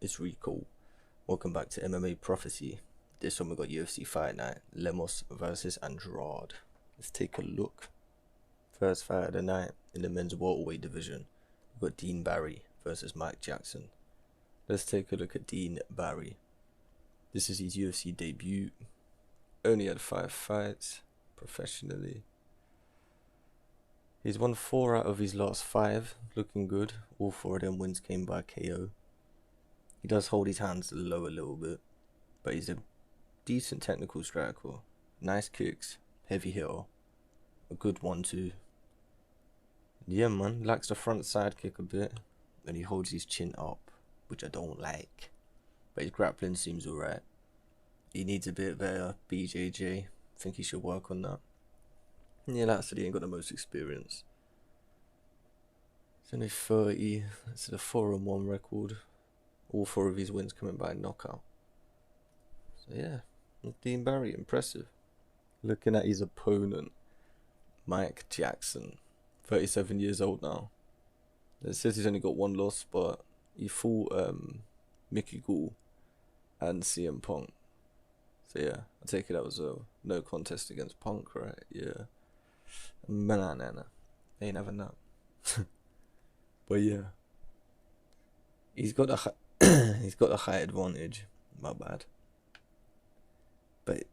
It's really cool. Welcome back to MMA Prophecy. This one we got UFC Fight Night, Lemos vs Andrade. Let's take a look. First fight of the night in the men's welterweight division. We've got Dean Barry versus Mike Jackson. Let's take a look at Dean Barry. This is his UFC debut. Only had 5 fights professionally. He's won 4 out of his last 5, looking good. All 4 of them wins came by KO. He does hold his hands low a little bit, but he's a decent technical striker. Nice kicks, heavy hitter, a good 1-2. Yeah man, lacks the front side kick a bit, and he holds his chin up, which I don't like. But his grappling seems alright. He needs a bit better BJJ, think he should work on that. Yeah, like I said, he ain't got the most experience. He's only 30, that's a 4-1 record. All 4 of his wins coming by knockout. So yeah, Dean Barry, impressive. Looking at his opponent, Mike Jackson, 37 years old now. It says he's only got 1 loss, but he fought Mickey Gall and CM Punk. So yeah, I take it that was a no contest against Punk, right? Yeah. Nah. Ain't having that. But yeah. He's got a he's got a high advantage. My bad. But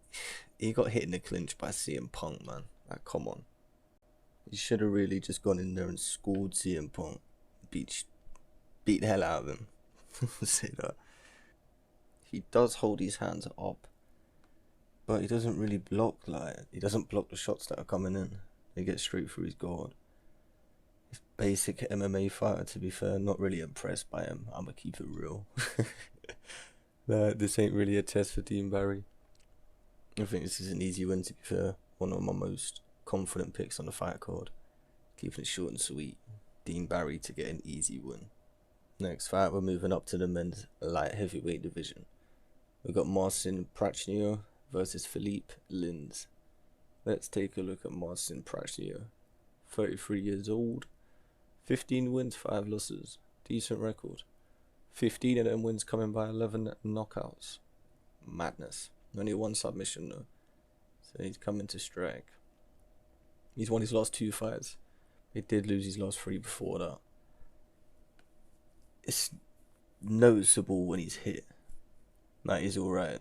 he got hit in the clinch by CM Punk, man. Like, come on. He should have really just gone in there and schooled CM Punk. Beat the hell out of him. Say that. He does hold his hands up, but he doesn't really block, he doesn't block the shots that are coming in. He gets straight through his guard. He's basic MMA fighter, to be fair. Not really impressed by him. I'ma keep it real. This ain't really a test for Dean Barry. I think this is an easy win, to be fair. One of my most confident picks on the fight card. Keeping it short and sweet. Dean Barry to get an easy win. Next fight, we're moving up to the men's light heavyweight division. We've got Marcin Prachnio versus Philippe Lins. Let's take a look at Marcin Prachnio. 33 years old. 15 wins, 5 losses. Decent record. 15 of them wins coming by 11 knockouts. Madness. Only 1 submission though. So he's coming to strike. He's won his last 2 fights. He did lose his last 3 before that. It's noticeable when he's hit. Like, he's alright.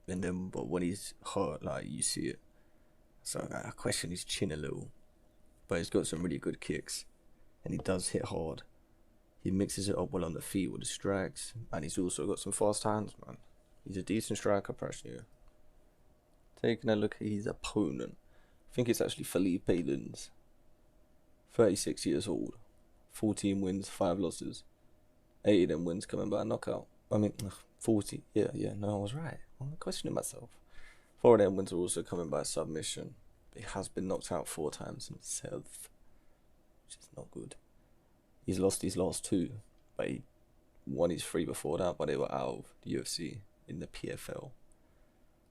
And then, but when he's hurt, like, you see it. So I question his chin a little. But he's got some really good kicks. And he does hit hard. He mixes it up well on the feet with the strikes. And he's also got some fast hands, man. He's a decent striker, Prachnio. Taking a look at his opponent. I think it's actually Philippe Lins. 36 years old. 14 wins, 5 losses. 8 of them wins coming by knockout. 40. Yeah, no, I was right. I'm questioning myself. 4 of them wins are also coming by submission. He has been knocked out 4 times himself, which is not good. He's lost his last 2, but he won his 3 before that, but they were out of the UFC in the PFL.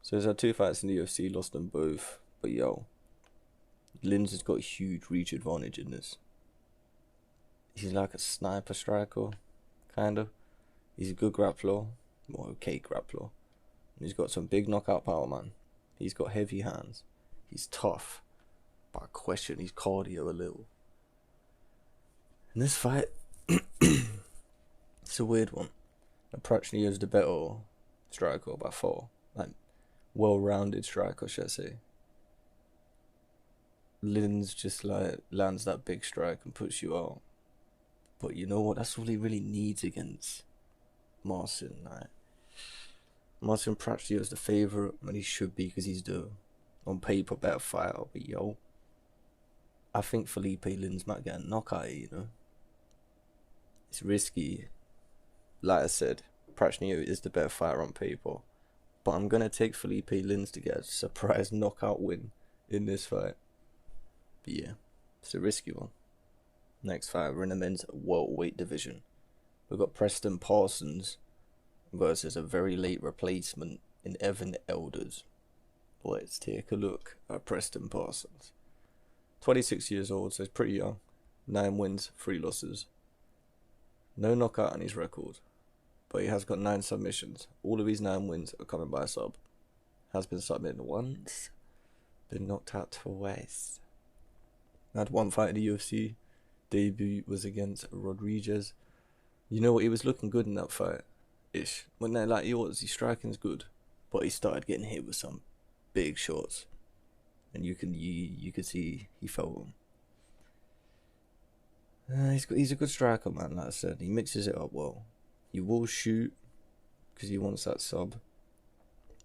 So he's had 2 fights in the UFC, lost them both. But yo, Lins has got a huge reach advantage in this. He's like a sniper striker, kind of. He's a good grappler, or okay grappler. He's got some big knockout power, man. He's got heavy hands. He's tough, but I question his cardio a little. In this fight, it's a weird one. Prachnio is the better striker by far. Like, well-rounded striker, should I say. Lins just like lands that big strike and puts you out. But you know what? That's all he really needs against Marcin. Like, Marcin Prachnio is the favourite, and he should be because he's the, on paper, better fighter. But yo, I think Philippe Lins might get a knockout, you know. It's risky. Like I said, Prachnio is the better fighter on paper. But I'm going to take Philippe Lins to get a surprise knockout win in this fight. But yeah, it's a risky one. Next fight, we're in the men's welterweight division. We've got Preston Parsons versus a very late replacement in Evan Elders. Let's take a look at Preston Parsons. 26 years old, so he's pretty young. 9 wins, 3 losses. No knockout on his record, but he has got 9 submissions. All of his 9 wins are coming by a sub. Has been submitted once, been knocked out twice. Had 1 fight in the UFC. Debut was against Rodriguez. You know what? He was looking good in that fight, ish. When they like, his striking's good, but he started getting hit with some big shots, and you could see he felt them. He's a good striker, man. Like I said, he mixes it up well. He will shoot because he wants that sub.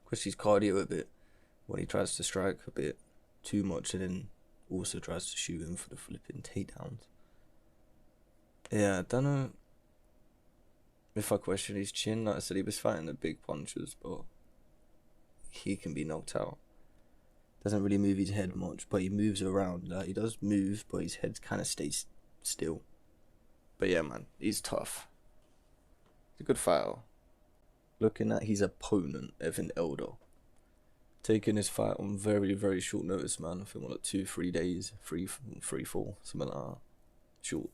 Pushes his cardio a bit when he tries to strike a bit too much, and then also tries to shoot him for the flipping takedowns. Yeah, I don't know if I question his chin. Like I said, he was fighting the big punches, but he can be knocked out. Doesn't really move his head much, but he moves around. Like, he does move, but his head kind of stays still. But yeah, man, he's tough. He's a good fighter. Looking at his opponent, Evan Elder. Taking his fight on very, very short notice, man. I think like 2-3 days, 3, 4, something like that. Short.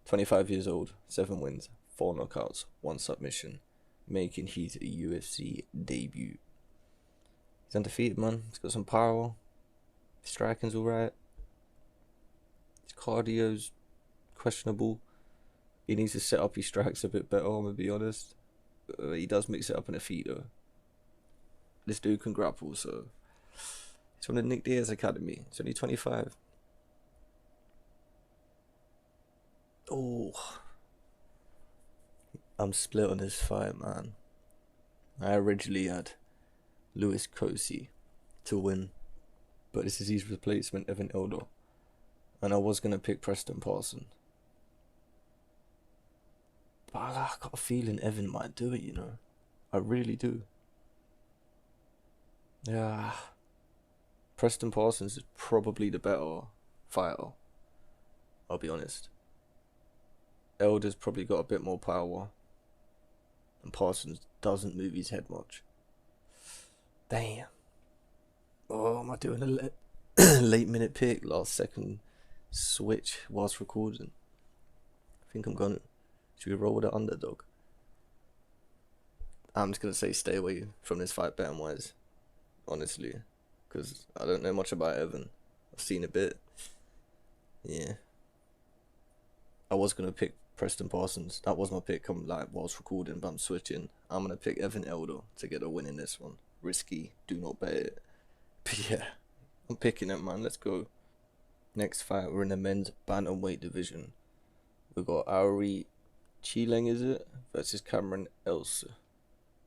25 years old, 7 wins, 4 knockouts, 1 submission, making his UFC debut. He's undefeated, man. He's got some power. His striking's alright. His cardio's questionable. He needs to set up his strikes a bit better, I'm gonna be honest. He does mix it up in the feet, though. This dude can grapple, so he's from the Nick Diaz Academy. He's only 25. Oh, I'm split on this fight, man. I originally had Louis Cosi to win, but this is his replacement, Evan Elder, and I was gonna pick Preston Parsons, but I got a feeling Evan might do it. You know, I really do. Yeah, Preston Parsons is probably the better fighter. I'll be honest. Elder's probably got a bit more power, and Parsons doesn't move his head much. Damn. Oh, am I doing a late minute pick, last second switch whilst recording? I think I'm gonna. Should we roll with the underdog? I'm just gonna say stay away from this fight betting wise, honestly, because I don't know much about Evan. I've seen a bit. Yeah. I was gonna pick Preston Parsons. That was my pick whilst recording, but I'm switching. I'm gonna pick Evan Elder to get a win in this one. Risky, do not bet it. But yeah, I'm picking it, man. Let's go. Next fight, we're in the men's bantamweight division. We got Ari Chileng, is it? Versus Cameron Elves.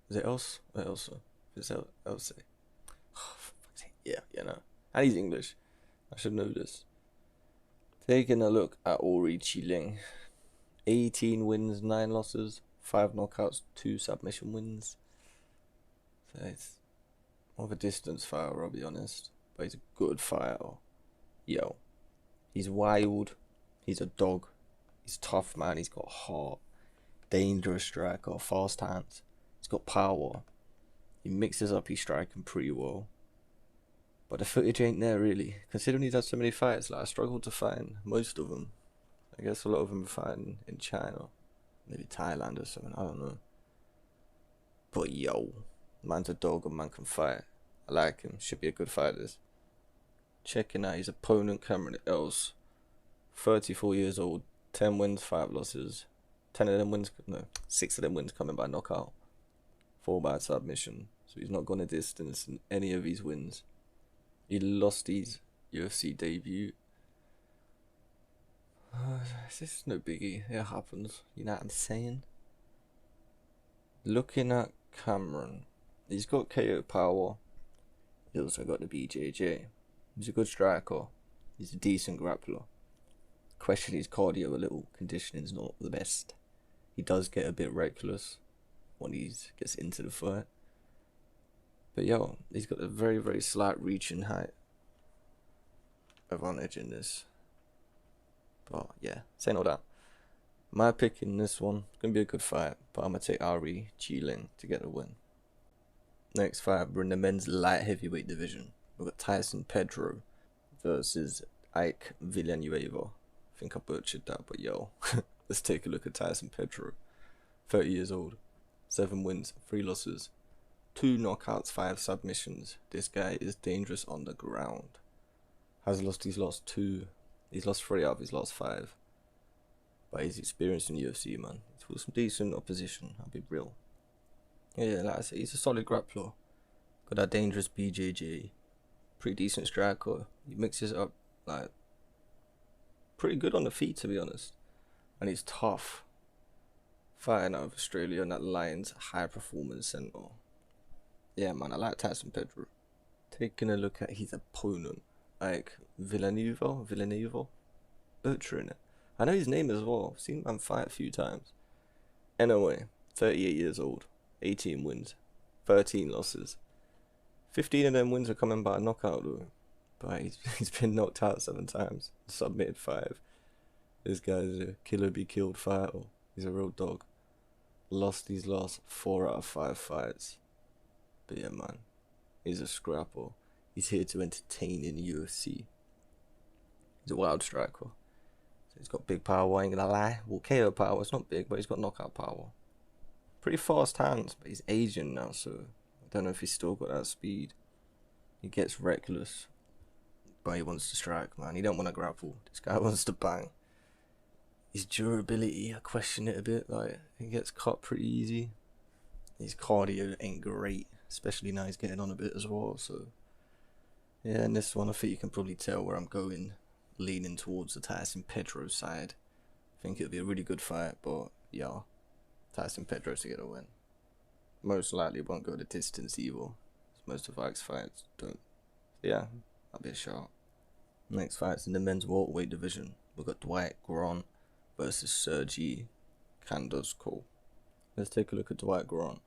Is it Elves or Elsa? Is it Elsa? Yeah, no. And he's English. I should know this. Taking a look at Ori Chileng. 18 wins, 9 losses, 5 knockouts, 2 submission wins. So it's more of a distance fighter, I'll be honest. But he's a good fighter. Yo. He's wild. He's a dog. He's tough, man. He's got heart. Dangerous striker. Fast hands. He's got power. He mixes up his striking pretty well. But the footage ain't there, really. Considering he's had so many fights, I struggled to find most of them. I guess a lot of them are fighting in China. Maybe Thailand or something, I don't know. But yo, man's a dog and man can fight. I like him, should be a good fighter. Checking out his opponent, Cameron Elves. 34 years old, 10 wins, 5 losses. 6 of them wins coming by knockout. 4 by submission. So he's not gone a distance in any of his wins. He lost his UFC debut. This is no biggie. It happens. You know what I'm saying? Looking at Cameron, he's got KO power. He's also got the BJJ. He's a good striker. He's a decent grappler. Question his cardio a little. Conditioning's not the best. He does get a bit reckless when he gets into the fight. But yo, he's got a very, very slight reach and height advantage in this. But yeah, saying all that, my pick in this one is going to be a good fight, but I'm going to take Ari Chileng to get a win. Next fight, we're in the men's light heavyweight division. We've got Tyson Pedro versus Ike Villanueva. I think I butchered that, but yo, let's take a look at Tyson Pedro. 30 years old, 7 wins, 3 losses, 2 knockouts, 5 submissions. This guy is dangerous on the ground. Has lost his last 2. He's lost 3 out of his last 5. But he's experienced in UFC, man. He's fought some decent opposition, I'll be real. Yeah, like I said, he's a solid grappler. Got that dangerous BJJ. Pretty decent striker. He mixes it up, like, pretty good on the feet, to be honest. And he's tough. Fighting out of Australia in that Lions high performance center. Yeah, man, I like Tyson Pedro. Taking a look at his opponent, like Villanueva, butchering it. I know his name as well. I've seen him fight a few times. Anyway, 38 years old, 18 wins, 13 losses. 15 of them wins are coming by a knockout though. But he's been knocked out 7 times, submitted 5. This guy's a killer be killed fighter. He's a real dog. Lost his last 4 out of 5 fights. But yeah, man, he's a scrapper. He's here to entertain in the UFC. He's a wild striker. So he's got big power, I ain't gonna lie. Well, KO power, it's not big, but he's got knockout power. Pretty fast hands, but he's Asian now, so I don't know if he's still got that speed. He gets reckless, but he wants to strike, man. He don't want to grapple. This guy wants to bang. His durability, I question it a bit. Like, he gets cut pretty easy. His cardio ain't great, especially now he's getting on a bit as well. So yeah, in this one, I think you can probably tell where I'm going, leaning towards the Tyson Pedro side. I think it'll be a really good fight, but yeah, Tyson Pedro to get a win. Most likely won't go the distance either. Most of Ike's fights don't. Yeah, that'll be a shot. Next fight's in the men's welterweight division. We've got Jourdain versus Sergey Candachic. Let's take a look at Jourdain.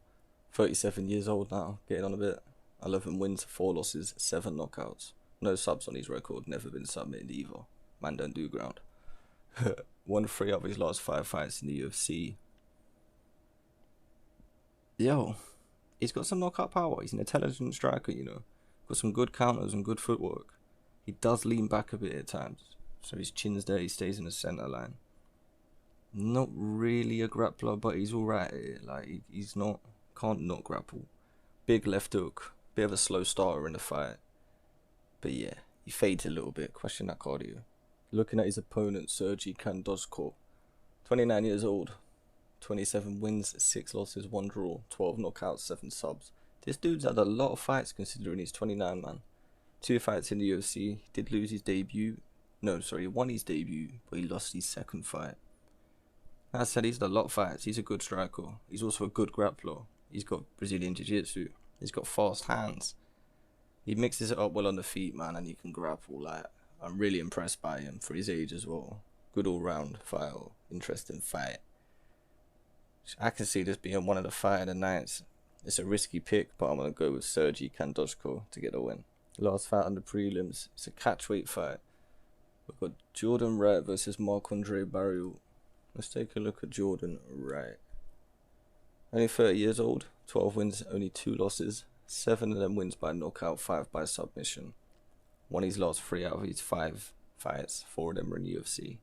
37 years old now, getting on a bit. 11 wins, 4 losses, 7 knockouts. No subs on his record, never been submitted either. Man don't do ground. Won 3 of his last 5 fights in the UFC. Yo, he's got some knockout power. He's an intelligent striker, you know. Got some good counters and good footwork. He does lean back a bit at times, so his chin's there, he stays in the center line. Not really a grappler, but he's alright at it. Like, he's not, can't not grapple. Big left hook, bit of a slow starter in the fight. But yeah, he fades a little bit, question that cardio. Looking at his opponent, Sergey Candachic, 29 years old, 27 wins, 6 losses, 1 draw, 12 knockouts, 7 subs. This dude's had a lot of fights considering he's 29, man. 2 fights in the UFC, he did lose his debut. No, sorry, he won his debut, but he lost his 2nd fight. As I said, he's had a lot of fights. He's a good striker. He's also a good grappler. He's got Brazilian Jiu-Jitsu. He's got fast hands. He mixes it up well on the feet, man, and he can grapple. Like, I'm really impressed by him for his age as well. Good all-round fighter. Interesting fight. I can see this being one of the fight of the nights. It's a risky pick, but I'm going to go with Sergey Candachic to get a win. Last fight on the prelims. It's a catchweight fight. We've got Jourdain Wright versus Marc-Andre Barriault. Let's take a look at Jourdain Wright. Only 30 years old, 12 wins, only 2 losses. 7 of them wins by knockout, 5 by submission. Won his last 3 out of his 5 fights, 4 of them were in UFC.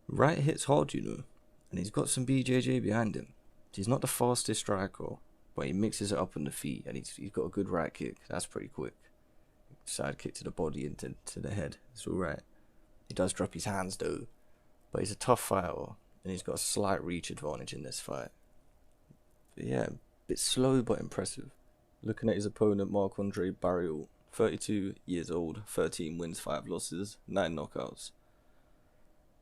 Wright hits hard, you know, and he's got some BJJ behind him. He's not the fastest striker, but he mixes it up on the feet, and he's got a good right kick. That's pretty quick. Side kick to the body and to the head. It's alright. He does drop his hands though, but he's a tough fighter, and he's got a slight reach advantage in this fight. But yeah, a bit slow but impressive. Looking at his opponent, Marc-Andre Barriault, 32 years old, 13 wins, 5 losses, 9 knockouts.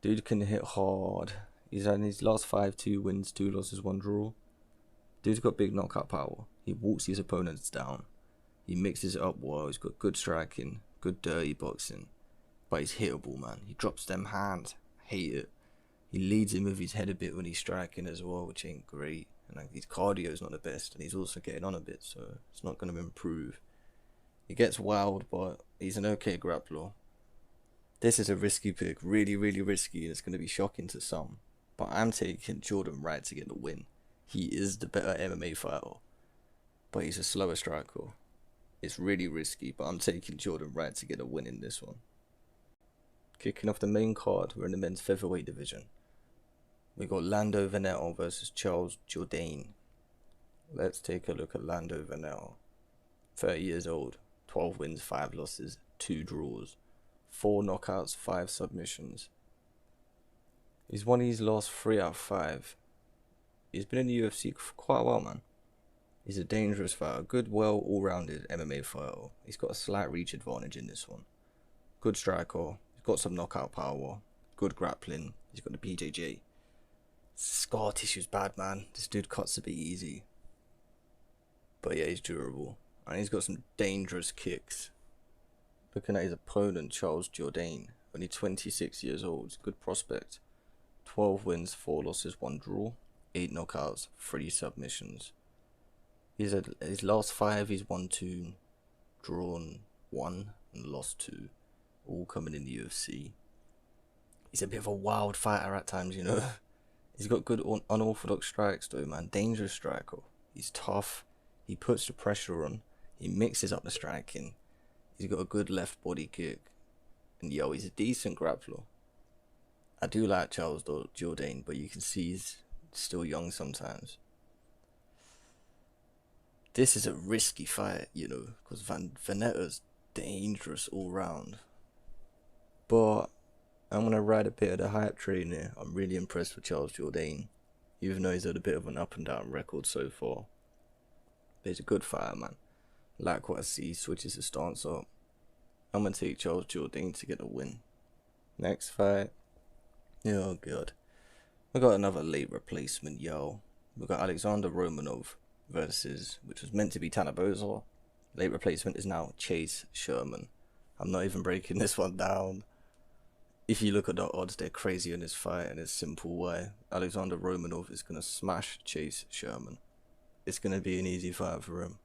Dude can hit hard. He's had his last 5, 2 wins, 2 losses, 1 draw. Dude's got big knockout power. He walks his opponents down. He mixes it up well. He's got good striking, good dirty boxing. But he's hittable, man. He drops them hands. Hate it. He leads him with his head a bit when he's striking as well, which ain't great. And like, his cardio is not the best, and he's also getting on a bit, so it's not going to improve. He gets wild, but he's an okay grappler. This is a risky pick, really, really risky, and it's going to be shocking to some. But I'm taking Jourdain Wright to get the win. He is the better MMA fighter, but he's a slower striker. It's really risky, but I'm taking Jourdain Wright to get a win in this one. Kicking off the main card, we're in the men's featherweight division. We got Lando Vanella versus Jourdain. Let's take a look at Lando Vanella. 30 years old, 12 wins, 5 losses, 2 draws, 4 knockouts, 5 submissions. He's won his last 3 out of 5. He's been in the UFC for quite a while, man. He's a dangerous fighter, good, well, all-rounded MMA fighter. He's got a slight reach advantage in this one. Good striker, he's got some knockout power, good grappling, he's got the BJJ. Scar tissue's bad, man. This dude cuts a bit easy. But yeah, he's durable. And he's got some dangerous kicks. Looking at his opponent, Jourdain, only 26 years old, good prospect. 12 wins, 4 losses, 1 draw, 8 knockouts, 3 submissions. He's had his last 5, he's won 2, drawn 1, and lost 2, all coming in the UFC. He's a bit of a wild fighter at times, you know. He's got good unorthodox strikes though, man. Dangerous striker. He's tough. He puts the pressure on. He mixes up the striking. He's got a good left body kick. And yo, he's a decent grappler. I do like Jourdain, but you can see he's still young sometimes. This is a risky fight, you know, because Vanella's dangerous all round. But I'm going to ride a bit of the hype train here. I'm really impressed with Jourdain, even though he's had a bit of an up and down record so far. But he's a good fighter, man. Like what I see, he switches his stance up. I'm going to take Jourdain to get a win. Next fight. Oh god. We got another late replacement, yo. We got Alexander Romanov versus, which was meant to be Tanabosa. Late replacement is now Chase Sherman. I'm not even breaking this one down. If you look at the odds, they're crazy in this fight, and it's simple why. Alexander Romanov is going to smash Chase Sherman. It's going to be an easy fight for him.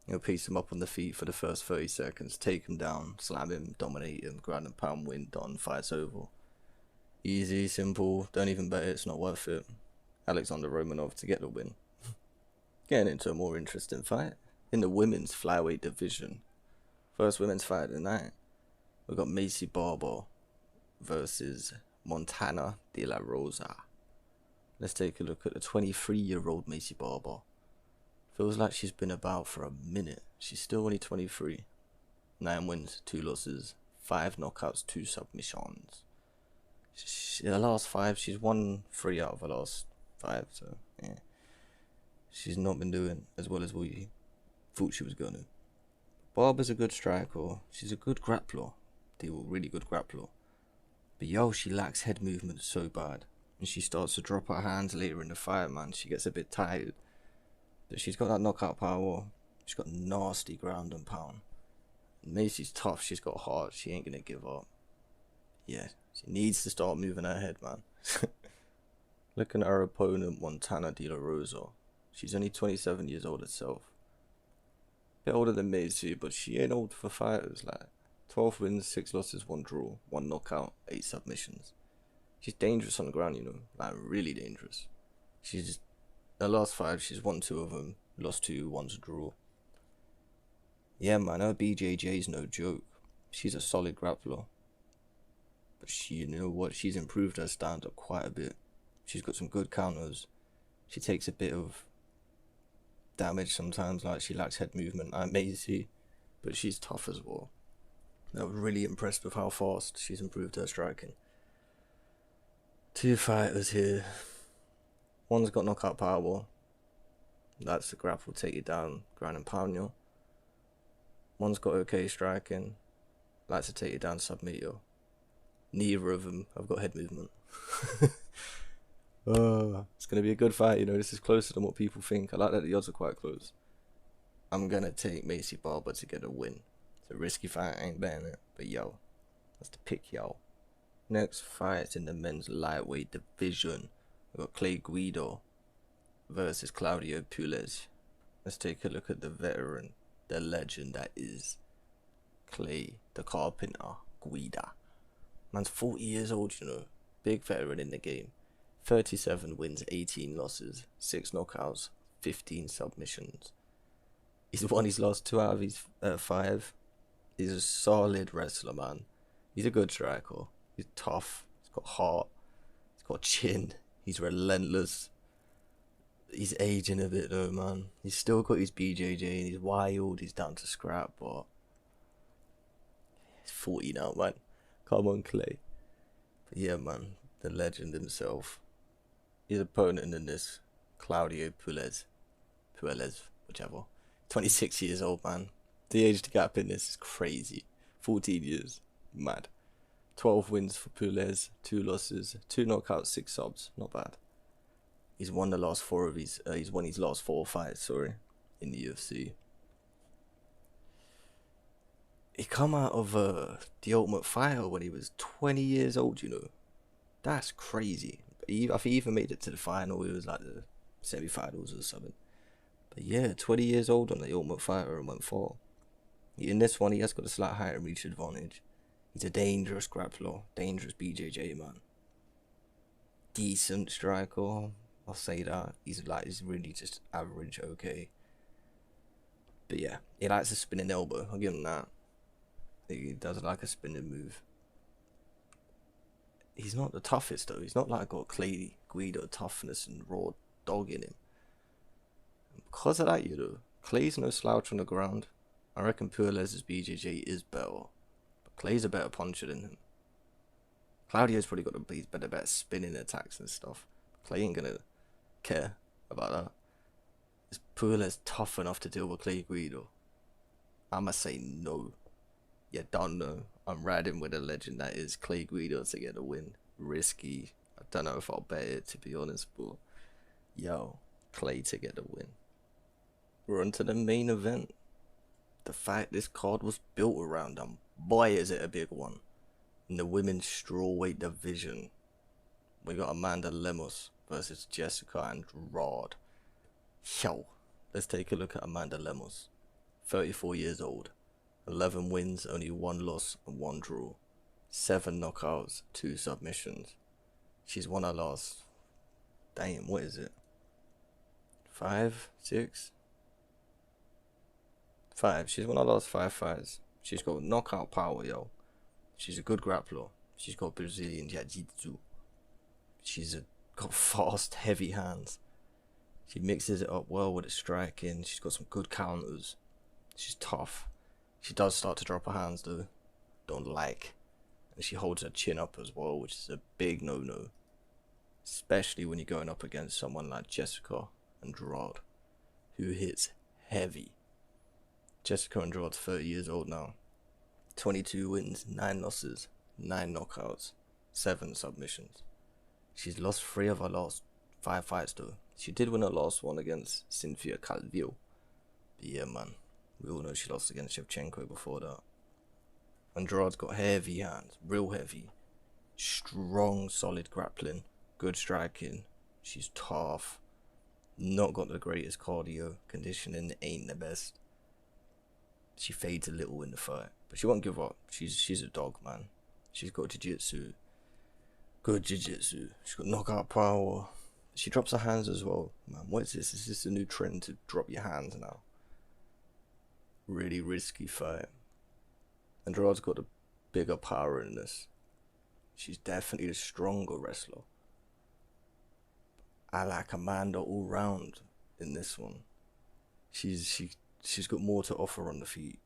He'll piece him up on the feet for the first 30 seconds, take him down, slam him, dominate him, ground and pound, win, done, fight's over. Easy, simple, don't even bet it, it's not worth it. Alexander Romanov to get the win. Getting into a more interesting fight. In the women's flyweight division. First women's fight of the night. We've got Macy Barber versus Montana de la Rosa. Let's take a look at the 23-year-old Macy Barber. Feels like she's been about for a minute. She's still only 23. 9 wins, 2 losses, 5 knockouts, 2 submissions. Her last 5, she's won 3 out of her last 5, so yeah. She's not been doing as well as we thought she was going to. Barber's a good striker. She's a good grappler. They were really good grappler. But yo, she lacks head movement so bad. And she starts to drop her hands later in the fight, man. She gets a bit tired. But she's got that knockout power. She's got nasty ground and pound. Macy's tough. She's got heart. She ain't going to give up. Yeah, she needs to start moving her head, man. Looking at her opponent, Montana de la Rosa. She's only 27 years old herself. Bit older than Macy, but she ain't old for fighters. Like 12 wins, 6 losses, 1 draw, 1 knockout, 8 submissions. She's dangerous on the ground, you know, like really dangerous. She's her last 5, she's won 2 of them, lost 2, 1's a draw. Yeah, man, her BJJ's no joke. She's a solid grappler. But she, you know what, she's improved her stand-up quite a bit. She's got some good counters. She takes a bit of damage sometimes, like she lacks head movement, like Macy, but she's tough as well. I was really impressed with how fast she's improved her striking. 2 fighters here. One's got knockout power. That's the grapple, take you down, ground and pound you. One's got okay striking. Likes to take you down, submit you. Neither of them have got head movement. It's going to be a good fight, you know. This is closer than what people think. I like that the odds are quite close. I'm going to take Macy Barber to get a win. It's a risky fight, I ain't betting it. But yo, that's the pick, yo. Next fight in the men's lightweight division. We've got Guida versus Claudio Puelles. Let's take a look at the veteran, the legend that is Clay, the Carpenter, Guida. Man's 40 years old, you know. Big veteran in the game. 37 wins, 18 losses, 6 knockouts, 15 submissions. He's won his last 2 out of his 5. He's a solid wrestler, man. He's a good striker. He's tough. He's got heart. He's got chin. He's relentless. He's aging a bit though, man. He's still got his BJJ and he's wild. He's down to scrap, but he's 40 now, man. Come on, Clay. But yeah, man, the legend himself. His opponent in this, Claudio Puelles, whichever. 26 years old, man. The age gap in this is crazy. 14 years, mad. 12 wins for Puelles, 2 losses, 2 knockouts, 6 subs. Not bad. He's won the last 4 of his. He's won his last 4 fights. Sorry, in the UFC. He come out of the Ultimate Fighter when he was 20 years old. You know, that's crazy. I think he even made it to the final. It was like the semi-finals or something. But yeah, 20 years old on the Ultimate Fighter and went far. In this one, he has got a slight height and reach advantage. He's a dangerous grappler, dangerous BJJ man. Decent striker, I'll say that. He's really just average, okay. But yeah, he likes a spinning elbow. I'll give him that. He does like a spinning move. He's not the toughest though. He's not like got Clay Guida toughness and raw dog in him. And because of that, you know, Clay's no slouch on the ground. I reckon Puelles' BJJ is better. But Clay's a better puncher than him. Claudio's probably got the better spinning attacks and stuff. Clay ain't gonna care about that. Is Puelles tough enough to deal with Clay Guida? I'ma say no. You don't know. I'm riding with a legend that is Clay Guida to get a win. Risky. I don't know if I'll bet it, to be honest, but yo, Clay to get a win. We're on to the main event. The fact this card was built around them. Boy, is it a big one. In the women's strawweight division, we got Amanda Lemos versus Jessica Andrade. Yo, let's take a look at Amanda Lemos. 34 years old. 11 wins, only 1 loss and 1 draw. 7 knockouts, 2 submissions. She's won her last... Damn, what is it? 5, 6? 5. She's won her last 5 fights. She's got knockout power, yo. She's a good grappler. She's got Brazilian jiu-jitsu. She's got fast, heavy hands. She mixes it up well with the striking. She's got some good counters. She's tough. She does start to drop her hands though. Don't like. And she holds her chin up as well, which is a big no-no. Especially when you're going up against someone like Jessica Andrade, who hits heavy. Jessica Andrade's 30 years old now. 22 wins, 9 losses, 9 knockouts, 7 submissions. She's lost 3 of her last 5 fights though. She did win her last one against Cynthia Calvillo. But yeah, man. We all know she lost against Shevchenko before that. Andrade's got heavy hands, real heavy. Strong, solid grappling, good striking. She's tough. Not got the greatest cardio. Conditioning ain't the best. She fades a little in the fight, but she won't give up. She's a dog, man. She's got jiu-jitsu. Good jiu-jitsu. She's got knockout power. She drops her hands as well. Man, what is this? Is this a new trend to drop your hands now? Really risky fight. Andrade's got a bigger power in this. She's definitely the stronger wrestler. I like Amanda all round in this one. She's got more to offer on the feet.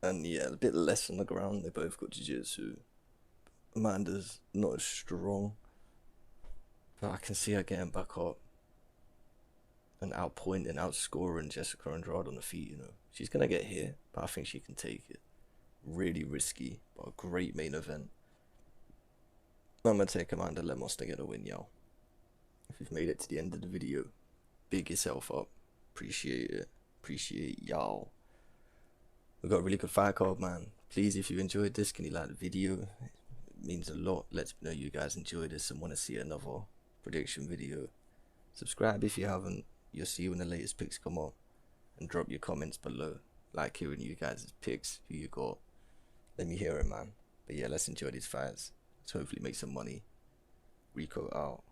And yeah, a bit less on the ground. They both got jiu-jitsu. Amanda's not as strong, but I can see her getting back up and outpointing, outscoring Jessica Andrade on the feet, you know. She's going to get hit, but I think she can take it. Really risky, but a great main event. I'm going to take Amanda Lemos to get a win, y'all. If you've made it to the end of the video, big yourself up. Appreciate it. Appreciate y'all. We've got a really good fight card, man. Please, if you enjoyed this, can you like the video? It means a lot. Let me know you guys enjoyed this and want to see another prediction video. Subscribe if you haven't. You'll see when the latest picks come up. And drop your comments below. Like hearing you guys' picks, who you got. Let me hear it, man. But yeah, let's enjoy these fights. Let's hopefully make some money. Rico out.